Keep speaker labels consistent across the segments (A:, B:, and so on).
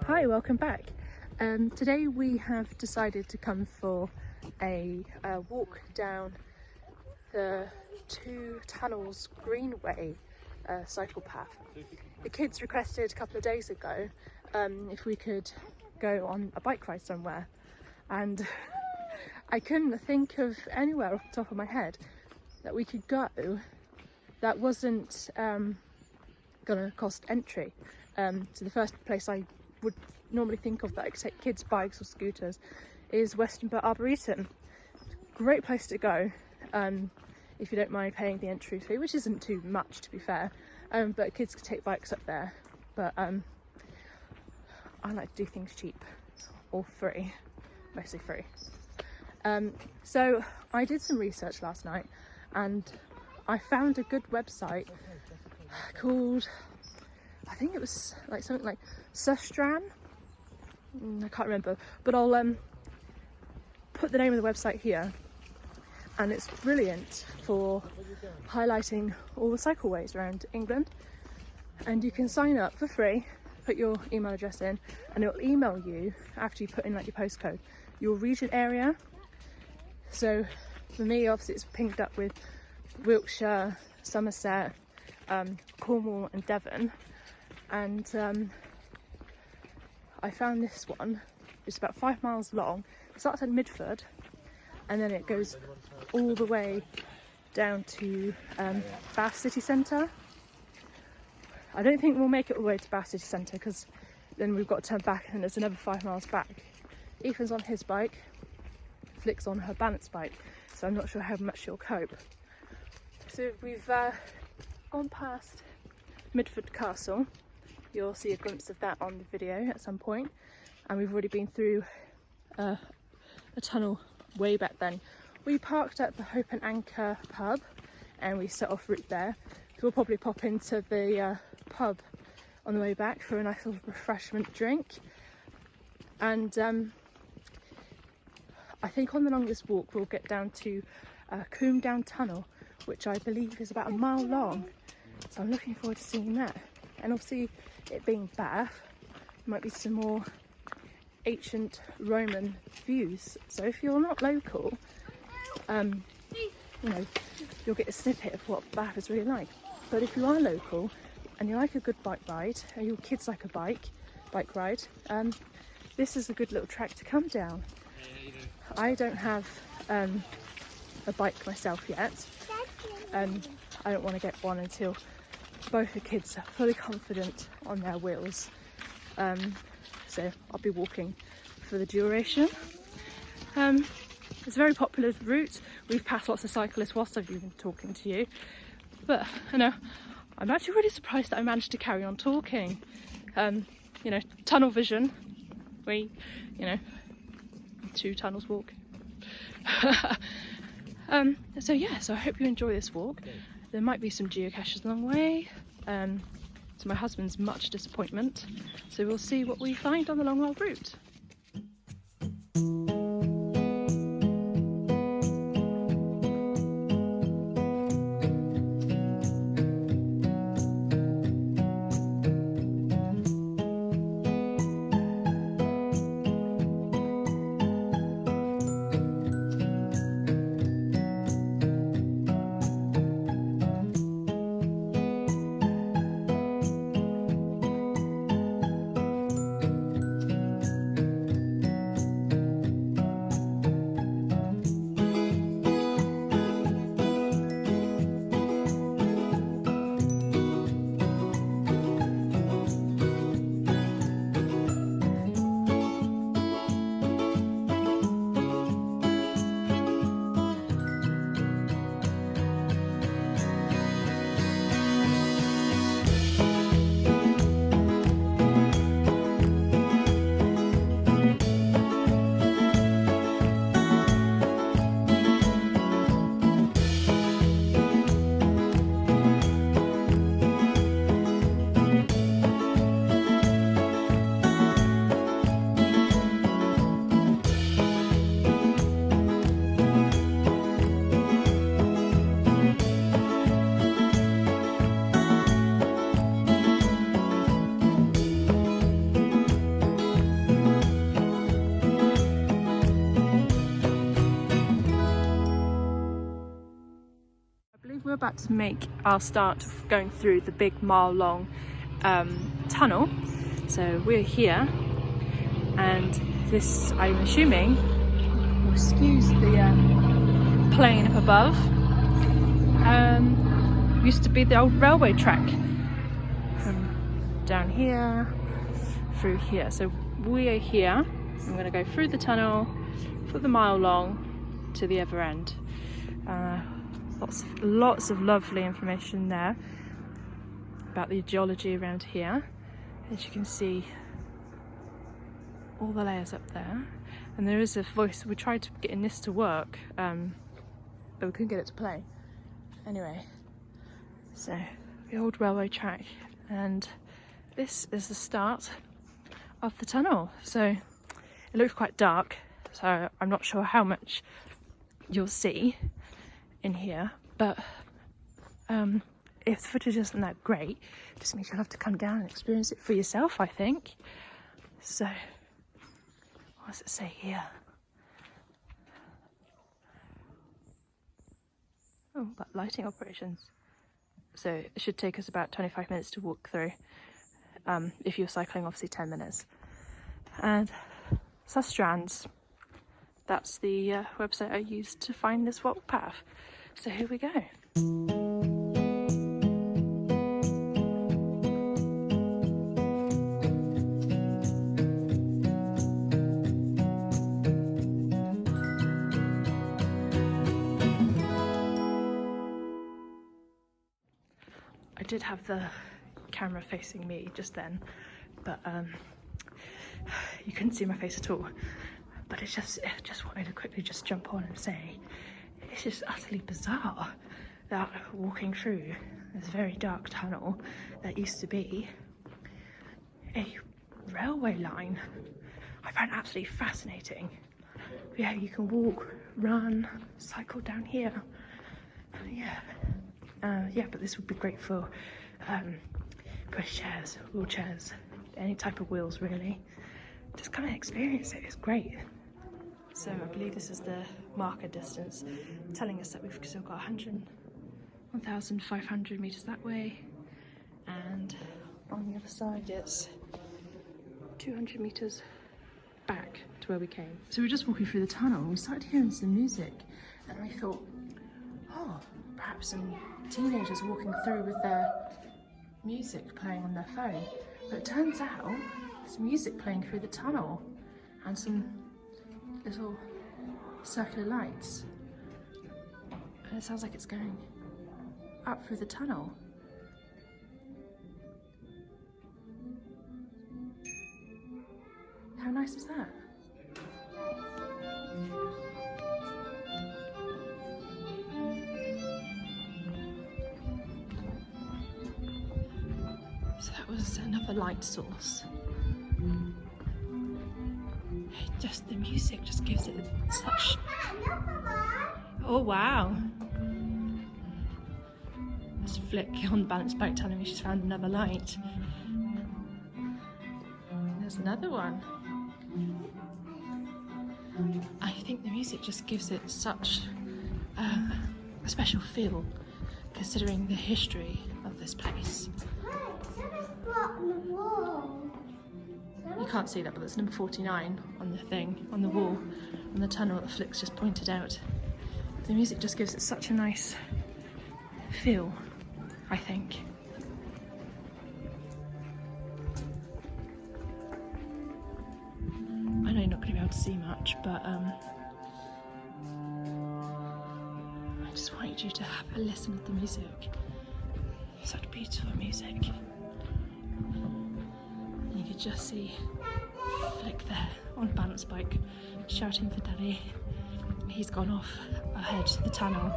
A: Hi, welcome back. Today we have decided to come for a walk down the Tunnels Greenway cycle path. The kids requested a couple of days ago if we could go on a bike ride somewhere, and I couldn't think of anywhere off the top of my head that we could go that wasn't gonna cost entry. So the first place I would normally think of that I could take kids' bikes or scooters is Westonbirt Arboretum. Great place to go if you don't mind paying the entry fee, which isn't too much to be fair, but kids could take bikes up there. But I like to do things cheap or free, mostly free. So I did some research last night and I found a good website called, I think it was like something like Sustran. I can't remember, but I'll put the name of the website here, and it's brilliant for highlighting all the cycleways around England. And you can sign up for free, put your email address in, and it'll email you after you put in like your postcode, your region area. So for me, obviously it's pinged up with Wiltshire, Somerset, Cornwall and Devon, and I found this one. It's about 5 miles long. It starts at Midford and then it goes all the way down to Bath City Centre. I don't think we'll make it all the way to Bath City Centre because then we've got to turn back and there's another 5 miles back. Ethan's on his bike, Flick's on her balance bike, so I'm not sure how much she'll cope. So we've gone past Midford Castle. You'll see a glimpse of that on the video at some point. And we've already been through a tunnel way back then. We parked at the Hope and Anchor pub and we set off route there. So we'll probably pop into the pub on the way back for a nice little refreshment drink. And I think on the longest walk we'll get down to Coombe Down Tunnel, which I believe is about a mile long. So I'm looking forward to seeing that. And obviously it being Bath, there might be some more ancient Roman views. So if you're not local, you know, you'll get a snippet of what Bath is really like. But if you are local and you like a good bike ride, or your kids like a bike ride, this is a good little track to come down. I don't have a bike myself yet. I don't want to get one until both the kids are fully confident on their wheels. So I'll be walking for the duration. It's a very popular route. We've passed lots of cyclists whilst I've been talking to you. But I know, I'm actually really surprised that I managed to carry on talking. You know, tunnel vision. We, you know, 2 tunnels walk. So yeah, so I hope you enjoy this walk. There might be some geocaches along the way, to my husband's much disappointment. So we'll see what we find on the long old route. we're about to make our start of going through the big mile-long tunnel. So we're here, and this, I'm assuming, will excuse the plane up above. Used to be the old railway track from down here through here. So we are here. I'm going to go through the tunnel for the mile long to the other end. Lots of lovely information there about the geology around here. As you can see, all the layers up there, and there is a voice. We tried getting this to work, but we couldn't get it to play. Anyway, so the old railway track, and this is the start of the tunnel. So it looks quite dark, so I'm not sure how much you'll see in here, but if the footage isn't that great, it just means you'll have to come down and experience it for yourself, I think. So what does it say here? Oh, about lighting operations. So it should take us about 25 minutes to walk through. If you're cycling, obviously 10 minutes. And Centurions, that's the website I used to find this walk path. So here we go. I did have the camera facing me just then, but you couldn't see my face at all. But I just wanted to quickly just jump on and say, it's just utterly bizarre that walking through this very dark tunnel that used to be a railway line, I found absolutely fascinating. Yeah, you can walk, run, cycle down here. Yeah, but this would be great for pushchairs, wheelchairs, any type of wheels really. Just come and experience it, it's great. So I believe this is the marker distance, telling us that we've still got 1,500 metres that way, and on the other side it's 200 metres back to where we came. So we're just walking through the tunnel and we started hearing some music, and I thought, oh, perhaps some teenagers walking through with their music playing on their phone. But it turns out there's music playing through the tunnel and some little circular lights, and it sounds like it's going up through the tunnel. How nice is that? So that was another light source. Just the music just gives it such... Oh wow! This Flick on the balance bike telling me she's found another light. There's another one. I think the music just gives it such a special feel, considering the history of this place. You can't see that, but that's number 49 on the thing, on the wall, on the tunnel that Flick's just pointed out. The music just gives it such a nice feel, I think. I know you're not going to be able to see much, but I just wanted you to have a listen to the music. Such beautiful music. You could just see Flick there on a balance bike shouting for Daddy. He's gone off ahead to the tunnel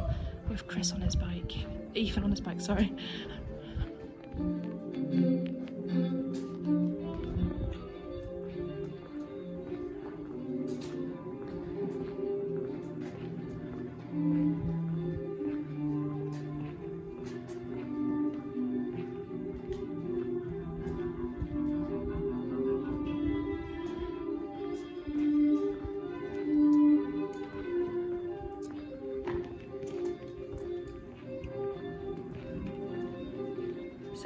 A: with Chris on his bike. Ethan on his bike, sorry.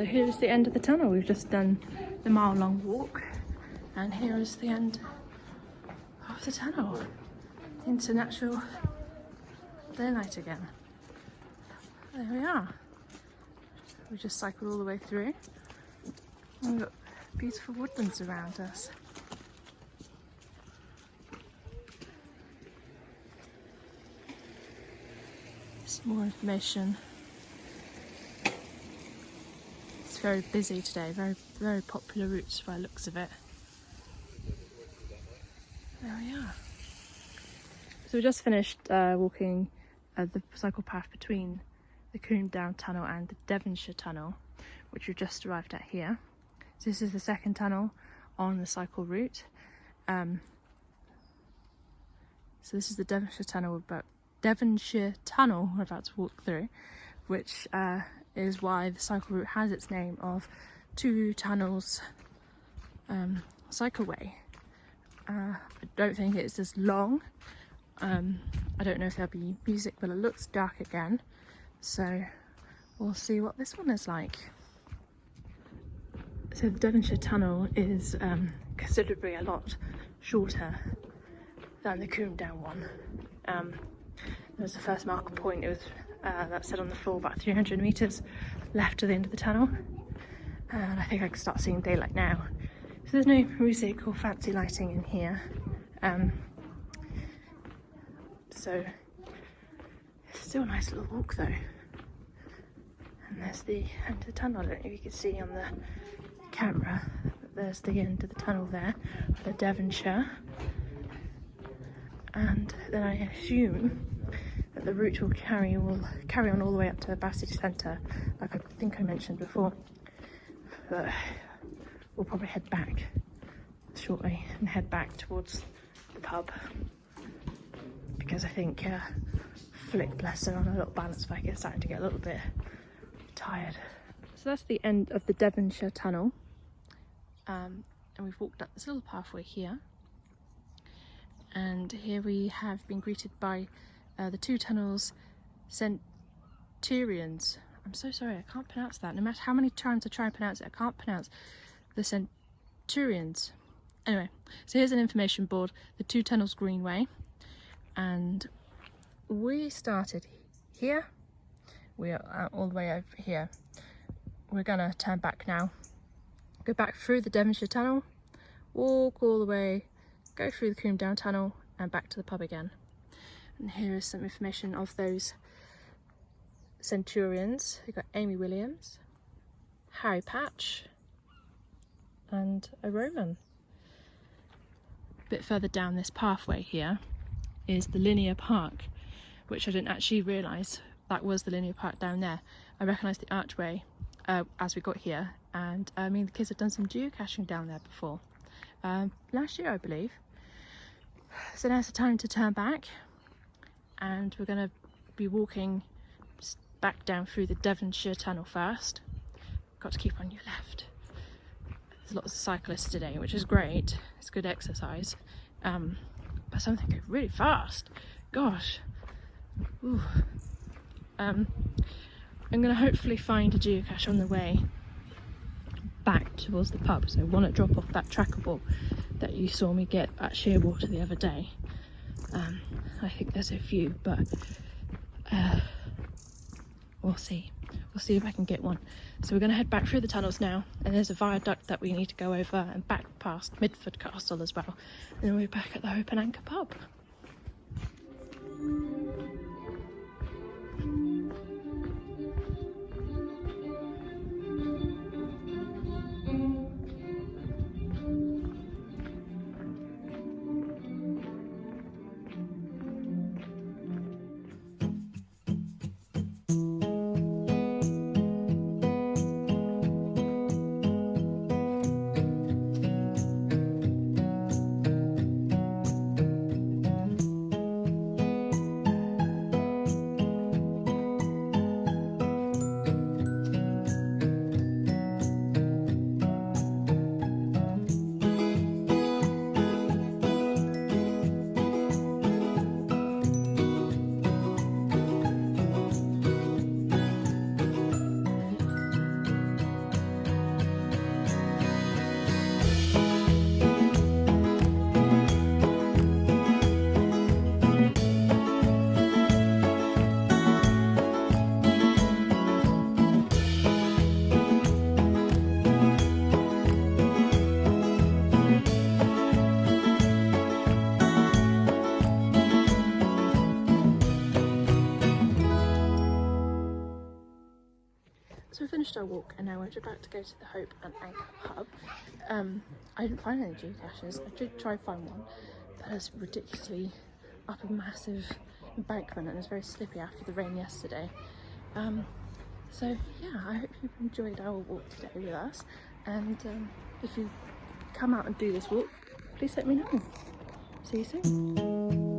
A: So here's the end of the tunnel. We've just done the mile-long walk, and here is the end of the tunnel into natural daylight again. There we are. We just cycled all the way through, and we've got beautiful woodlands around us. Some more information. It's very busy today, very popular routes by the looks of it. There we are. So we just finished walking the cycle path between the Coombe Down Tunnel and the Devonshire Tunnel, which we've just arrived at here. So this is the second tunnel on the cycle route. So this is the Devonshire Tunnel we're about to walk through, which is why the cycle route has its name of Two Tunnels Cycleway. I don't think it's as long. I don't know if there'll be music, but it looks dark again, so we'll see what this one is like. So the Devonshire Tunnel is considerably a lot shorter than the Coombe Down one. There was the first marker point. It was that said on the floor about 300 metres left to the end of the tunnel, and I think I can start seeing daylight now. So there's no music or fancy lighting in here. So it's still a nice little walk though. And there's the end of the tunnel. I don't know if you can see on the camera, but there's the end of the tunnel there, the Devonshire. And then I assume that the route will carry on all the way up to Bath City Centre, like I think I mentioned before. But we'll probably head back shortly and head back towards the pub, because I think Flick, bless her, on a little balance bike is starting to get a little bit tired. So that's the end of the Devonshire Tunnel, and we've walked up this little pathway here, and here we have been greeted by the Two Tunnels Centurions. I'm so sorry, I can't pronounce that. No matter how many times I try and pronounce it, I can't pronounce the Centurions. Anyway, so here's an information board, the Two Tunnels Greenway, and we started here. We are all the way over here. We're gonna turn back now, go back through the Devonshire Tunnel, walk all the way, go through the Coombe Down Tunnel and back to the pub again. And here is some information of those Centurions. We've got Amy Williams, Harry Patch and a Roman. A bit further down this pathway here is the linear park, which I didn't actually realise that was the linear park down there. I recognised the archway as we got here, and I mean the kids have done some geocaching down there before, last year I believe. So now's the time to turn back, and we're going to be walking back down through the Devonshire Tunnel first. Got to keep on your left. There's lots of cyclists today, which is great. It's good exercise, but something go really fast. Gosh. Ooh. I'm going to hopefully find a geocache on the way back towards the pub, so I want to drop off that tracker ball that you saw me get at Shearwater the other day. I think there's a few, but we'll see. We'll see if I can get one. So we're going to head back through the tunnels now, and there's a viaduct that we need to go over and back past Midford Castle as well. And then we're back at the Hope and Anchor pub. finished our walk and now we're about to go to the Hope and Anchor pub. I didn't find any geocaches. I did try to find one, but it's ridiculously up a massive embankment and it's very slippy after the rain yesterday. So yeah, I hope you've enjoyed our walk today with us, and if you come out and do this walk, please let me know. See you soon.